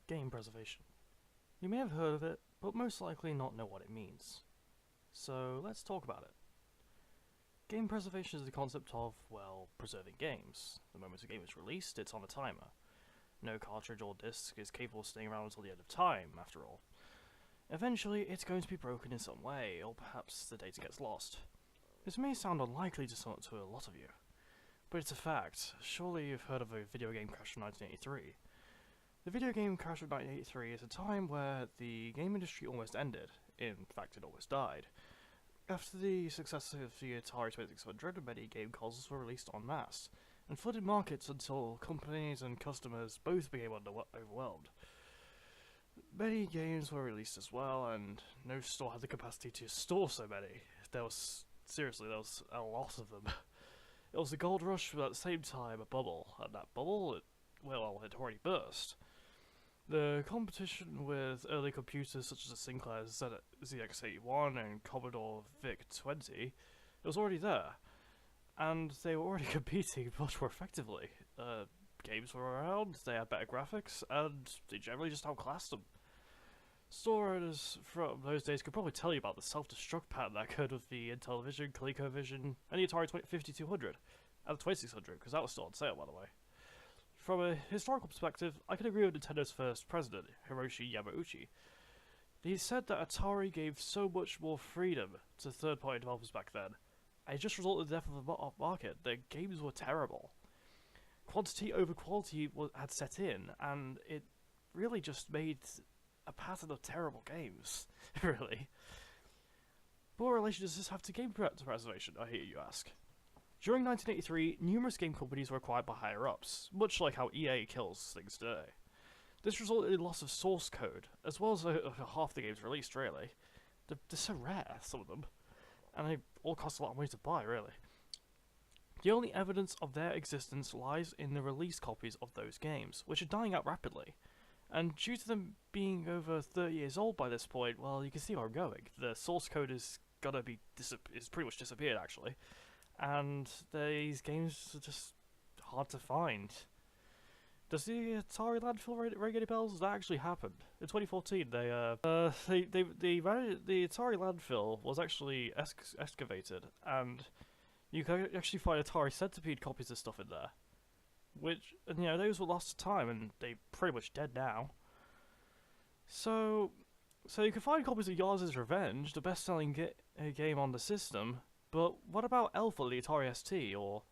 Game preservation. You may have heard of it, but most likely not know what it means. So let's talk about it. Game preservation is the concept of, well, preserving games. The moment a game is released, it's on a timer. No cartridge or disc is capable of staying around until the end of time, after all. Eventually, it's going to be broken in some way, or perhaps the data gets lost. This may sound unlikely to a lot of you, but it's a fact. Surely you've heard of a video game crash from 1983. The video game crash of 1983 is a time where the game industry almost ended. In fact, it almost died. After the success of the Atari 2600, many game consoles were released en masse, and flooded markets until companies and customers both became overwhelmed. Many games were released as well, and no store had the capacity to store so many. There was a lot of them. It was a gold rush, but at the same time a bubble, and that bubble, it already burst. The competition with early computers such as the Sinclair's ZX81 and Commodore VIC-20, it was already there, and they were already competing much more effectively. Games were around, they had better graphics, and they generally just outclassed them. Store owners from those days could probably tell you about the self-destruct pattern that occurred with the Intellivision, ColecoVision, and the Atari 5200, and the 2600, because that was still on sale, by the way. From a historical perspective, I can agree with Nintendo's first president, Hiroshi Yamauchi. He said that Atari gave so much more freedom to third-party developers back then, and it just resulted in the death of the market. The games were terrible. Quantity over quality had set in, and it really just made a pattern of terrible games, really. But what relation does this have to game preservation, I hear you ask? During 1983, numerous game companies were acquired by higher-ups, much like how EA kills things today. This resulted in loss of source code, as well as half the games released, really. They're so rare, some of them, and they all cost a lot of money to buy, really. The only evidence of their existence lies in the release copies of those games, which are dying out rapidly. And due to them being over 30 years old by this point, well, you can see where I'm going. The source code is pretty much disappeared, actually. And these games are just hard to find. Does the Atari landfill ring any bells? Does that actually happen? In 2014, the Atari landfill was actually excavated, and you can actually find Atari Centipede copies of stuff in there. Which, and you know, those were lost to time, and they're pretty much dead now. So you can find copies of Yars' Revenge, the best-selling game on the system. But what about Alpha, the Atari ST, or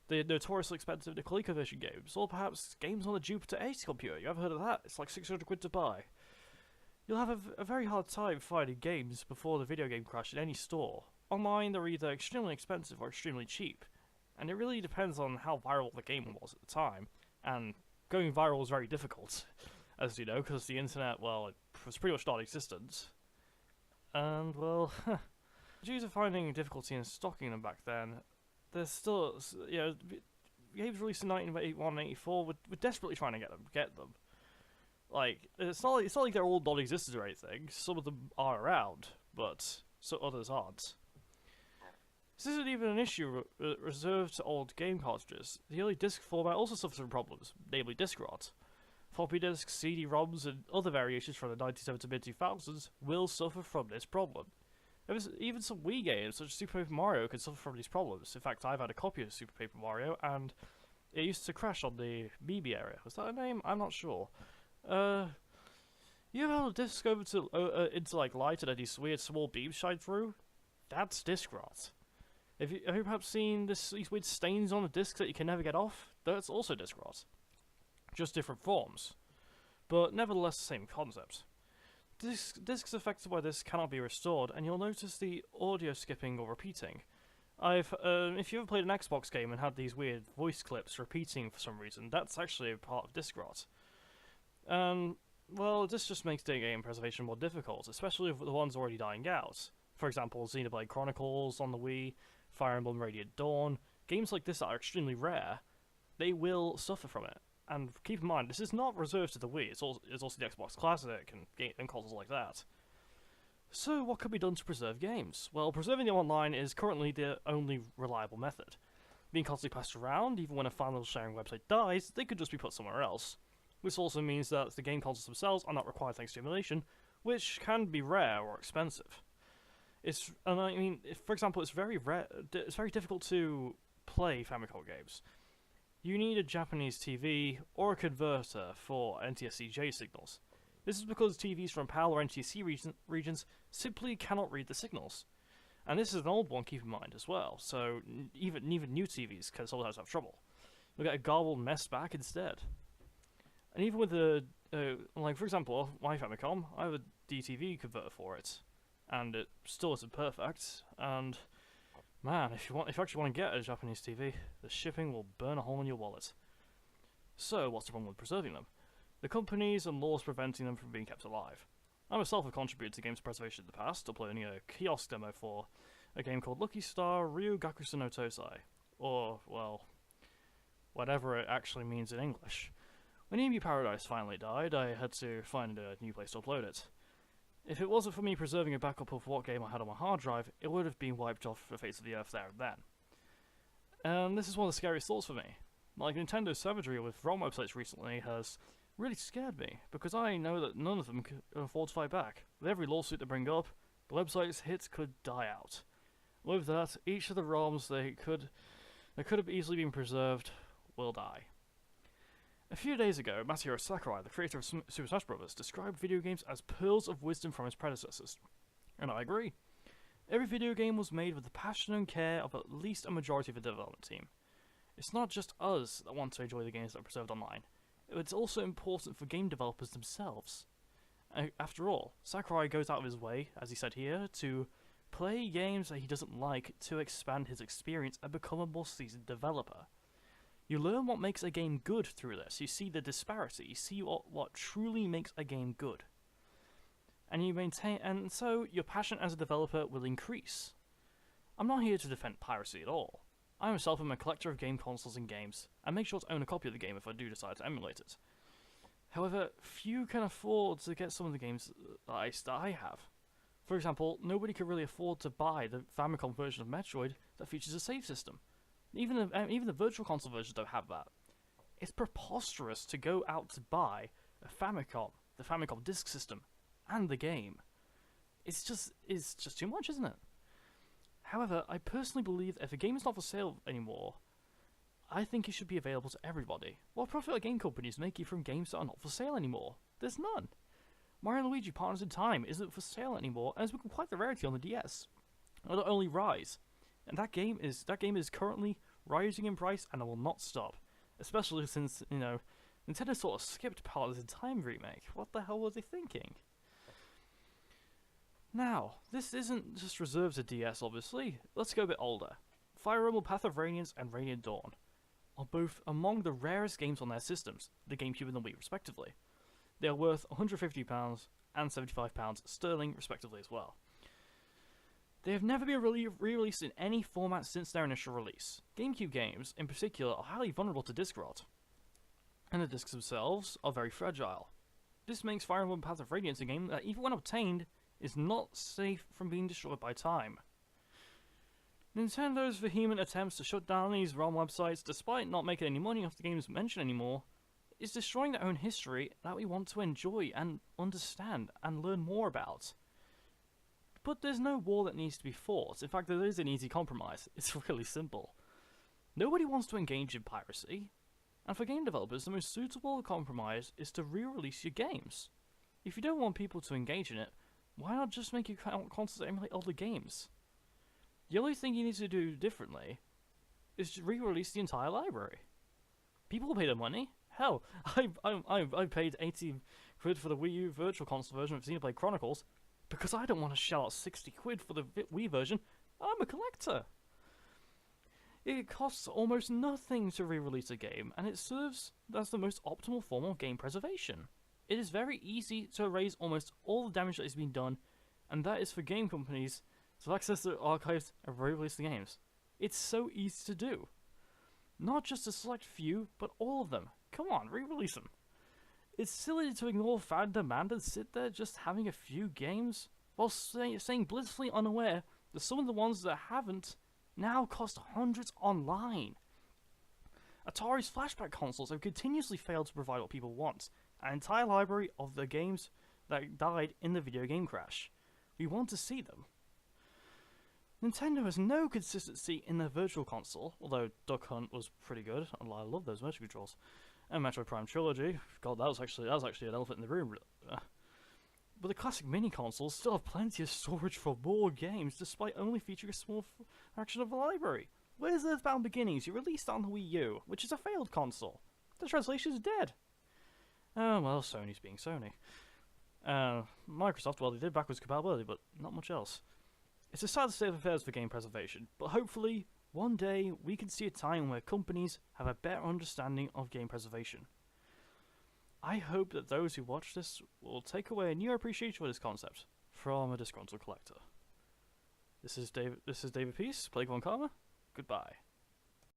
the notoriously expensive ColecoVision games, or perhaps games on the Jupiter 80 computer? You ever heard of that? It's like 600 quid to buy. You'll have a very hard time finding games before the video game crash in any store. Online, they're either extremely expensive or extremely cheap, and it really depends on how viral the game was at the time. And going viral was very difficult, as you know, because the internet, well, it was pretty much non-existent. And, well, due to finding difficulty in stocking them back then, there's still, you know, games released in 1981 and 84, we're desperately trying to get them. Like, it's not like they're all non-existent or anything. Some of them are around, but others aren't. This isn't even an issue reserved to old game cartridges. The early disc format also suffers from problems, namely disk rot. Floppy disks, CD-ROMs, and other variations from the 1970s to mid-2000s will suffer from this problem. Even some Wii games, such as Super Paper Mario, can suffer from these problems. In fact, I've had a copy of Super Paper Mario, and it used to crash on the BB area. Was that a name? I'm not sure. You ever held a disc over to into like light and these weird small beams shine through? That's disk rot. Have you perhaps seen these weird stains on the disc that you can never get off? That's also disk rot. Just different forms. But nevertheless the same concept. Discs affected by this cannot be restored, and you'll notice the audio skipping or repeating. If you ever played an Xbox game and had these weird voice clips repeating for some reason, that's actually a part of disk rot. Well, this just makes game preservation more difficult, especially with the ones already dying out. For example, Xenoblade Chronicles on the Wii, Fire Emblem Radiant Dawn. Games like this that are extremely rare, they will suffer from it. And keep in mind, this is not reserved to the Wii, it's also the Xbox Classic and consoles like that. So what can be done to preserve games? Well, preserving them online is currently the only reliable method. Being constantly passed around, even when a file sharing website dies, they could just be put somewhere else. This also means that the game consoles themselves are not required thanks to emulation, which can be rare or expensive. For example, it's very rare. It's very difficult to play Famicom games. You need a Japanese TV or a converter for NTSC-J signals. This is because TVs from PAL or NTSC regions simply cannot read the signals. And this is an old one, keep in mind, as well, so even new TVs can sometimes have trouble. You'll get a garbled mess back instead. And even with for example, my Famicom, I have a DTV converter for it, and it still isn't perfect, and man, if you actually want to get a Japanese TV, the shipping will burn a hole in your wallet. So, what's the problem with preserving them? The companies and laws preventing them from being kept alive. I myself have contributed to games preservation in the past, uploading a kiosk demo for a game called Lucky Star Ryugakusu no Tosai, or, well, whatever it actually means in English. When EMU Paradise finally died, I had to find a new place to upload it. If it wasn't for me preserving a backup of what game I had on my hard drive, it would have been wiped off the face of the earth there and then. And this is one of the scariest thoughts for me. Like, Nintendo's savagery with ROM websites recently has really scared me, because I know that none of them can afford to fight back. With every lawsuit they bring up, the website's hits could die out. With that, each of the ROMs that could have easily been preserved will die. A few days ago, Masahiro Sakurai, the creator of Super Smash Bros., described video games as pearls of wisdom from his predecessors. And I agree. Every video game was made with the passion and care of at least a majority of the development team. It's not just us that want to enjoy the games that are preserved online. It's also important for game developers themselves. After all, Sakurai goes out of his way, as he said here, to play games that he doesn't like to expand his experience and become a more seasoned developer. You learn what makes a game good through this. You see the disparity. You see what truly makes a game good. And so your passion as a developer will increase. I'm not here to defend piracy at all. I myself am a collector of game consoles and games, and make sure to own a copy of the game if I do decide to emulate it. However, few can afford to get some of the games that I have. For example, nobody could really afford to buy the Famicom version of Metroid that features a save system. Even the Virtual Console versions don't have that. It's preposterous to go out to buy a Famicom, the Famicom Disk System, and the game. It's just too much, isn't it? However, I personally believe that if a game is not for sale anymore, I think it should be available to everybody. What profit are game companies making from games that are not for sale anymore? There's none. Mario & Luigi Partners in Time isn't for sale anymore, and has become quite the rarity on the DS. It'll only rise. And that game is currently rising in price, and it will not stop. Especially since, Nintendo sort of skipped Partners in Time remake. What the hell were they thinking? Now, this isn't just reserved to DS, obviously. Let's go a bit older. Fire Emblem Path of Radiance and Radiant Dawn are both among the rarest games on their systems, the GameCube and the Wii respectively. They are worth £150 and £75 sterling respectively as well. They have never been re-released in any format since their initial release. GameCube games, in particular, are highly vulnerable to disk rot, and the discs themselves are very fragile. This makes Fire Emblem Path of Radiance a game that, even when obtained, is not safe from being destroyed by time. Nintendo's vehement attempts to shut down these ROM websites, despite not making any money off the games mentioned anymore, is destroying their own history that we want to enjoy and understand and learn more about. But there's no war that needs to be fought. In fact, there is an easy compromise. It's really simple. Nobody wants to engage in piracy, and for game developers, the most suitable compromise is to re-release your games. If you don't want people to engage in it, why not just make your consoles emulate older games? The only thing you need to do differently is to re-release the entire library. People will pay their money. Hell, I paid 80 quid for the Wii U Virtual Console version of Xenoblade Chronicles because I don't want to shell out 60 quid for the Wii version. I'm a collector. It costs almost nothing to re-release a game, and it serves as the most optimal form of game preservation. It is very easy to erase almost all the damage that has been done, and that is for game companies to access their archives and re-release the games. It's so easy to do. Not just a select few, but all of them. Come on, re-release them. It's silly to ignore fan demand and sit there just having a few games, while staying blissfully unaware that some of the ones that haven't now cost hundreds online. Atari's flashback consoles have continuously failed to provide what people want, an entire library of the games that died in the video game crash. We want to see them. Nintendo has no consistency in their virtual console, although Duck Hunt was pretty good. I love those motion controls. And Metroid Prime Trilogy, God, that was actually an elephant in the room. But the classic mini consoles still have plenty of storage for more games, despite only featuring a small fraction of the library. Where's Earthbound Beginnings? You released on the Wii U, which is a failed console. The translation is dead. Oh well, Sony's being Sony. Microsoft, well, they did backwards compatibility, but not much else. It's a sad state of affairs for game preservation, but hopefully, one day, we can see a time where companies have a better understanding of game preservation. I hope that those who watch this will take away a new appreciation for this concept from a disgruntled collector. This is David Peace, Plague One Karma. Goodbye.